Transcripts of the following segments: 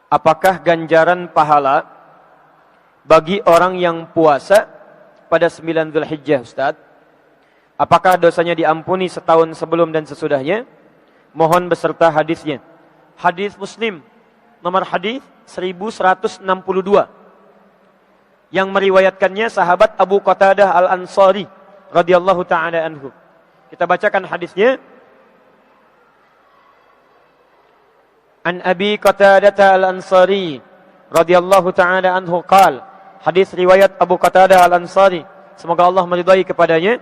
apakah ganjaran pahala bagi orang yang puasa pada 9 Dzulhijjah, Ustaz? Apakah dosanya diampuni setahun sebelum dan sesudahnya? Mohon beserta hadisnya. Hadis Muslim, nomor hadis 1162. Yang meriwayatkannya sahabat Abu Qatadah Al-Ansari radhiyallahu taala anhu. Kita bacakan hadisnya. An Abi Qatadah Al-Ansari radhiyallahu taala anhu qala, hadis riwayat Abu Qatadah Al-Ansari, semoga Allah meridai kepadanya.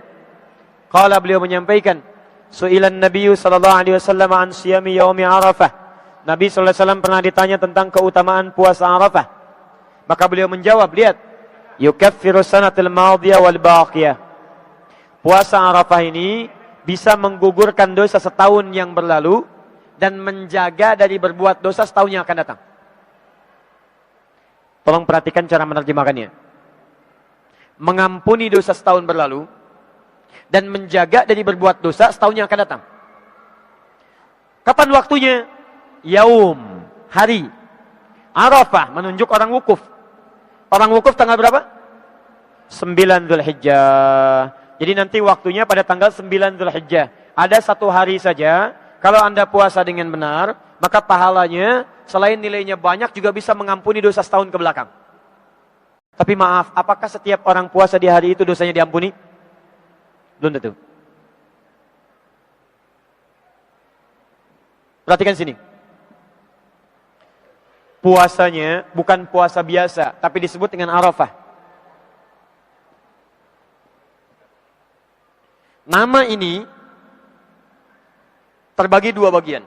Qala, beliau menyampaikan, su'ilan Nabi sallallahu alaihi wasallam an siyami yaumi Arafah. Nabi sallallahu alaihi wasallam pernah ditanya tentang keutamaan puasa Arafah. Maka beliau menjawab, lihat, yukaffiru sanatil madiyah wal baqiyah. Puasa Arafah ini bisa menggugurkan dosa setahun yang berlalu dan menjaga dari berbuat dosa setahun yang akan datang. Tolong perhatikan cara menerjemahkannya. Mengampuni dosa setahun berlalu dan menjaga dari berbuat dosa setahun yang akan datang. Kapan waktunya? Yaum, hari. Arafah menunjuk orang wukuf. Orang wukuf tanggal berapa? 9 Dzulhijjah. Jadi nanti waktunya pada tanggal 9 Dzulhijjah. Ada satu hari saja. Kalau Anda puasa dengan benar, maka pahalanya selain nilainya banyak juga bisa mengampuni dosa setahun ke belakang. Tapi maaf, apakah setiap orang puasa di hari itu dosanya diampuni? Belum tentu. Perhatikan sini. Puasanya bukan puasa biasa, tapi disebut dengan Arafah. Nama ini terbagi dua bagian.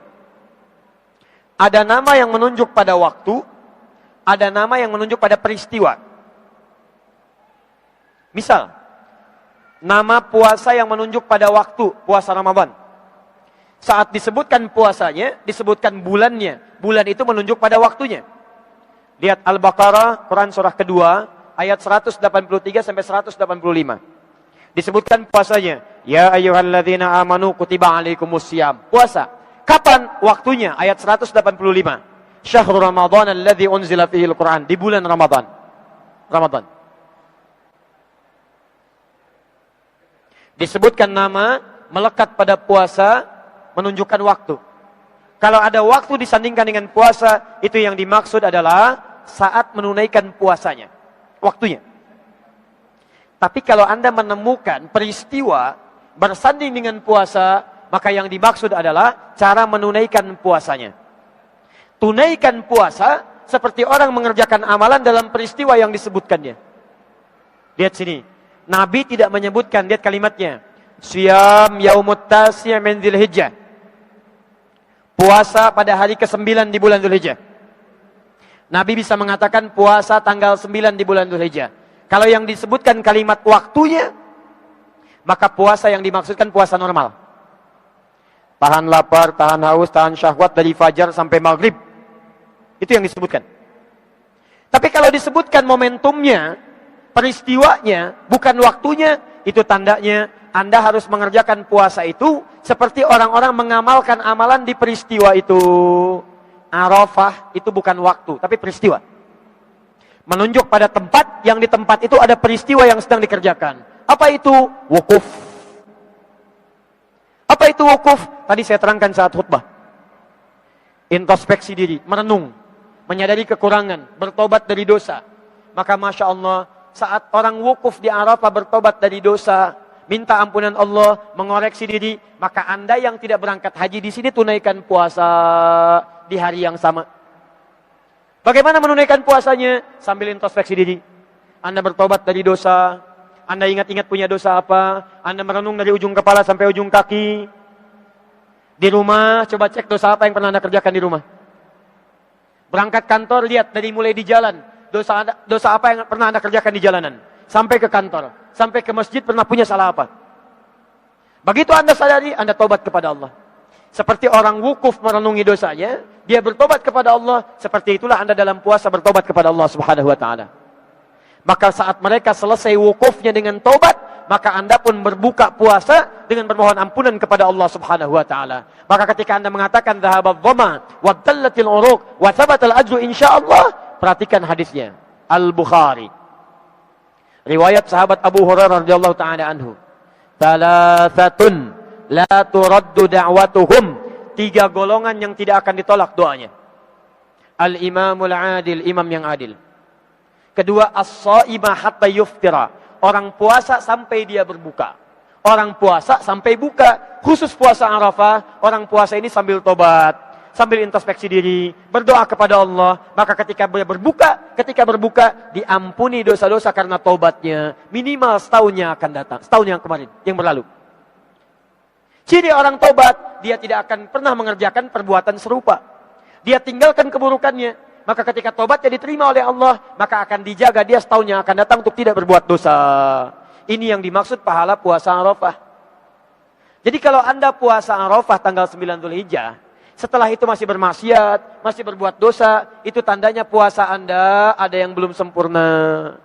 Ada nama yang menunjuk pada waktu, ada nama yang menunjuk pada peristiwa. Misal, nama puasa yang menunjuk pada waktu, puasa Ramadan. Saat disebutkan puasanya, disebutkan bulannya. Bulan itu menunjuk pada waktunya. Lihat Al-Baqarah, Quran surah kedua, ayat 183 sampai 185. Disebutkan puasanya. Ya ayyuhalladzina amanu kutiba alaikumussyam. Puasa. Kapan waktunya? Ayat 185. Syahrul Ramadan alladzi unzila fihil Quran. Di bulan Ramadan. Ramadan. Disebutkan nama, melekat pada puasa, menunjukkan waktu. Kalau ada waktu disandingkan dengan puasa, itu yang dimaksud adalah saat menunaikan puasanya. Waktunya. Tapi kalau Anda menemukan peristiwa bersanding dengan puasa, maka yang dimaksud adalah cara menunaikan puasanya. Tunaikan puasa seperti orang mengerjakan amalan dalam peristiwa yang disebutkannya. Lihat sini. Nabi tidak menyebutkan, lihat kalimatnya. Siyam yaumut tasi' min Dzulhijjah. Puasa pada hari ke-9 di bulan Dzulhijjah. Nabi bisa mengatakan puasa tanggal 9 di bulan Dzulhijjah. Kalau yang disebutkan kalimat waktunya, maka puasa yang dimaksudkan puasa normal. Tahan lapar, tahan haus, tahan syahwat dari fajar sampai maghrib. Itu yang disebutkan. Tapi kalau disebutkan momentumnya, peristiwanya, bukan waktunya, itu tandanya Anda harus mengerjakan puasa itu seperti orang-orang mengamalkan amalan di peristiwa itu. Arafah itu bukan waktu, tapi peristiwa. Menunjuk pada tempat, yang di tempat itu ada peristiwa yang sedang dikerjakan. Apa itu? Wukuf. Apa itu wukuf? Tadi saya terangkan saat khutbah. Introspeksi diri, merenung, menyadari kekurangan, bertobat dari dosa. Maka Masya Allah, saat orang wukuf di Arafah bertobat dari dosa, minta ampunan Allah, mengoreksi diri, maka Anda yang tidak berangkat haji di sini tunaikan puasa di hari yang sama. Bagaimana menunaikan puasanya? Sambil introspeksi diri. Anda bertobat dari dosa, Anda ingat-ingat punya dosa apa, Anda merenung dari ujung kepala sampai ujung kaki. Di rumah, coba cek dosa apa yang pernah Anda kerjakan di rumah. Berangkat kantor, lihat dari mulai di jalan, dosa apa yang pernah Anda kerjakan di jalanan. Sampai ke kantor, sampai ke masjid pernah punya salah apa. Begitu Anda sadari, Anda tobat kepada Allah. Seperti orang wukuf merenungi dosanya, dia bertobat kepada Allah. Seperti itulah Anda dalam puasa bertobat kepada Allah Subhanahu wa ta'ala. Maka saat mereka selesai wukufnya dengan tobat, maka Anda pun berbuka puasa dengan bermohon ampunan kepada Allah Subhanahu wa taala. Maka ketika Anda mengatakan dhahabadh dhama wa dallatil uruq wa thabatal ajru insyaallah, perhatikan hadisnya. Al-Bukhari. Riwayat sahabat Abu Hurairah radhiyallahu taala anhu. Thalathatun la turaddu da'watuhum. 3 golongan yang tidak akan ditolak doanya. Al-imamul adil, imam yang adil. Kedua, as-shaima hatta yuftira. Orang puasa sampai dia berbuka. Orang puasa sampai buka. Khusus puasa Arafah, orang puasa ini sambil tobat, sambil introspeksi diri, berdoa kepada Allah. Maka ketika berbuka, diampuni dosa-dosa karena tobatnya. Minimal setahunnya akan datang. Setahun yang kemarin, yang berlalu. Ciri orang tobat, dia tidak akan pernah mengerjakan perbuatan serupa. Dia tinggalkan keburukannya. Maka ketika tobatnya diterima oleh Allah, maka akan dijaga dia setahun yang akan datang untuk tidak berbuat dosa. Ini yang dimaksud pahala puasa Arafah. Jadi kalau Anda puasa Arafah tanggal 9 Dzulhijjah, setelah itu masih bermaksiat, masih berbuat dosa, itu tandanya puasa Anda ada yang belum sempurna.